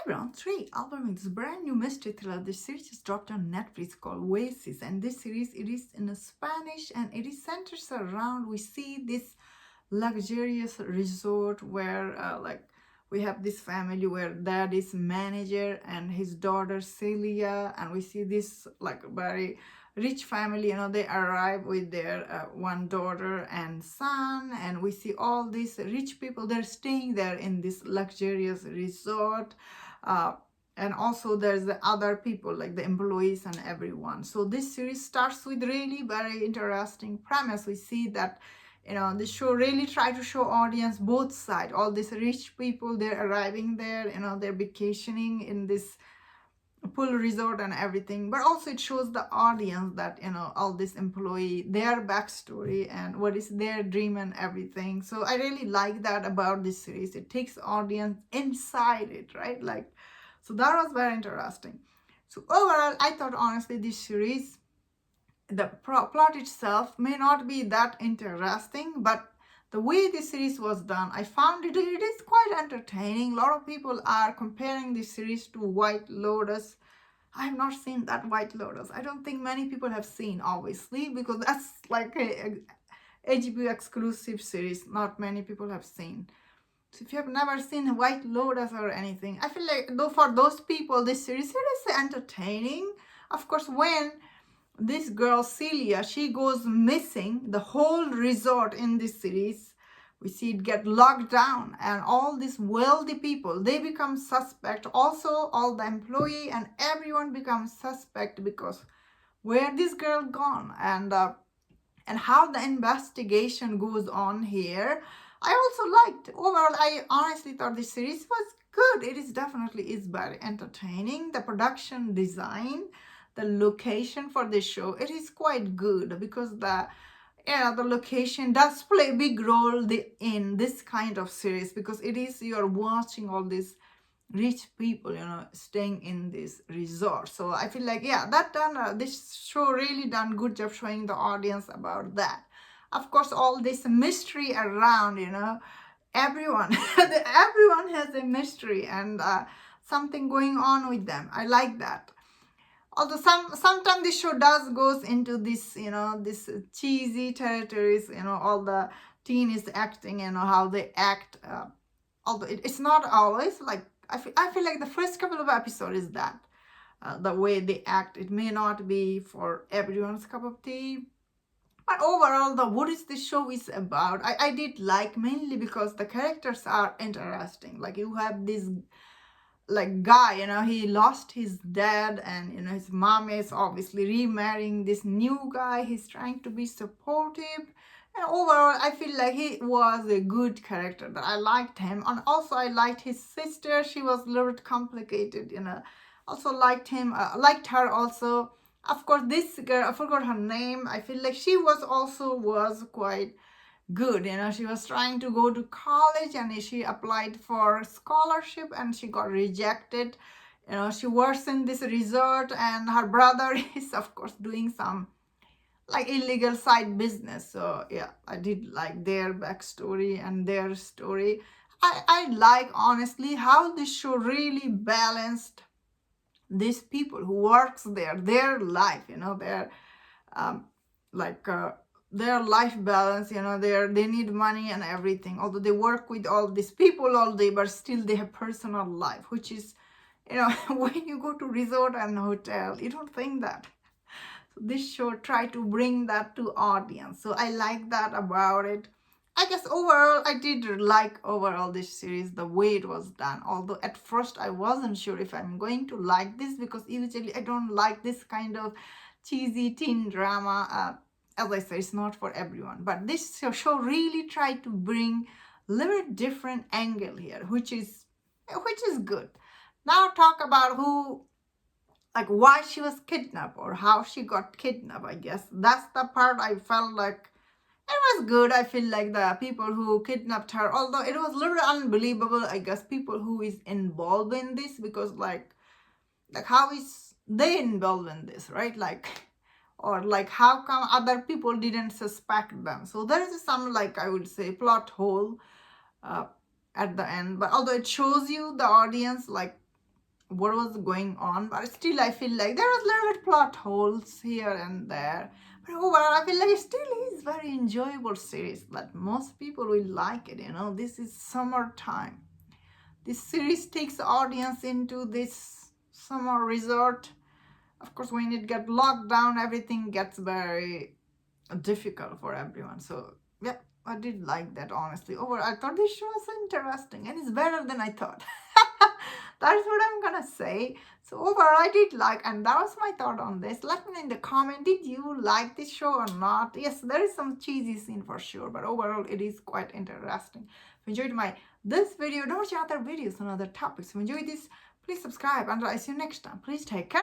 everyone, today I'll be this brand new mystery thriller. This series just dropped on Netflix called Oasis, and this series it is in Spanish and it is centers around. We see this luxurious resort where we have this family where dad is manager and his daughter Celia, and we see this like very rich family. They arrive with their one daughter and son, and we see all these rich people. They're staying there in this luxurious resort. uh, and also there's the other people like the employees and everyone. So this series starts with really very interesting premise. We see that the show really try to show audience both side. All these rich people, they're arriving there, they're vacationing in this pool resort and everything, but also it shows the audience that all this employee, their backstory and what is their dream and everything. So I really like that about this series. It takes audience inside it, right? So that was very interesting. So overall, I thought honestly this series, the plot itself may not be that interesting, but the way this series was done, I found it is quite entertaining. A lot of people are comparing this series to White Lotus. I have not seen that White Lotus. I don't think many people have seen, obviously, because that's like a HBO exclusive series. Not many people have seen. So if you have never seen White Lotus or anything, I feel like though for those people, this series is entertaining. Of course, when this girl Celia, she goes missing, the whole resort in this series, we see it get locked down, and all these wealthy people, they become suspect. Also all the employee and everyone becomes suspect because where this girl gone, and how the investigation goes on here. I also liked overall. I honestly thought this series was good. It is definitely is very entertaining. The production design, the location for this show, it is quite good because the location does play a big role in this kind of series, because it is you're watching all these rich people staying in this resort. So I feel like this show really done good job showing the audience about that. Of course, all this mystery around, everyone everyone has a mystery and something going on with them. I like that. Although sometimes this show does goes into this cheesy territories, all the teen is acting, how they act. Although it's not always like, I feel like the first couple of episodes is that the way they act, it may not be for everyone's cup of tea. But overall, what is this show is about, I did like, mainly because the characters are interesting. Like you have this like guy, he lost his dad, and his mom is obviously remarrying this new guy. He's trying to be supportive, and overall I feel like he was a good character, that I liked him. And also I liked his sister. She was a little bit complicated, also liked him, liked her also. Of course, this girl, I forgot her name. I feel like she was quite good. She was trying to go to college and she applied for scholarship and she got rejected. She works in this resort, and her brother is of course doing some like illegal side business. So yeah, I did like their backstory and their story. I like honestly how this show really balanced these people who works there, their life, their um, like their life balance. They need money and everything, although they work with all these people all day, but still they have personal life, which is when you go to resort and hotel, you don't think that. So this show try to bring that to audience, so I like that about it. I guess overall, I did like overall this series, the way it was done. Although at first I wasn't sure if I'm going to like this, because usually I don't like this kind of cheesy teen drama. As I said, it's not for everyone. But this show really tried to bring a little different angle here, which is good. Now talk about why she was kidnapped or how she got kidnapped. I guess that's the part I felt like it was good. I feel like the people who kidnapped her, although it was a little unbelievable, I guess, people who is involved in this, because like how is they involved in this, right? Or how come other people didn't suspect them? So there is some, I would say, plot hole uh, at the end. But although it shows you the audience, what was going on, but still I feel like there was a little bit plot holes here and there. But overall, I feel like it still is very enjoyable series. But most people will like it. This is summertime. This series takes the audience into this summer resort. Of course, when it gets locked down, everything gets very difficult for everyone. So yeah, I did like that, honestly. I thought this show was interesting and it's better than I thought. That's what I'm gonna say. So overall, I did like, and that was my thought on this. Let me know in the comment, did you like this show or not? Yes, there is some cheesy scene for sure, but overall it is quite interesting. If you enjoyed this video, don't watch other videos on other topics. If you enjoyed this, please subscribe and I'll see you next time. Please take care.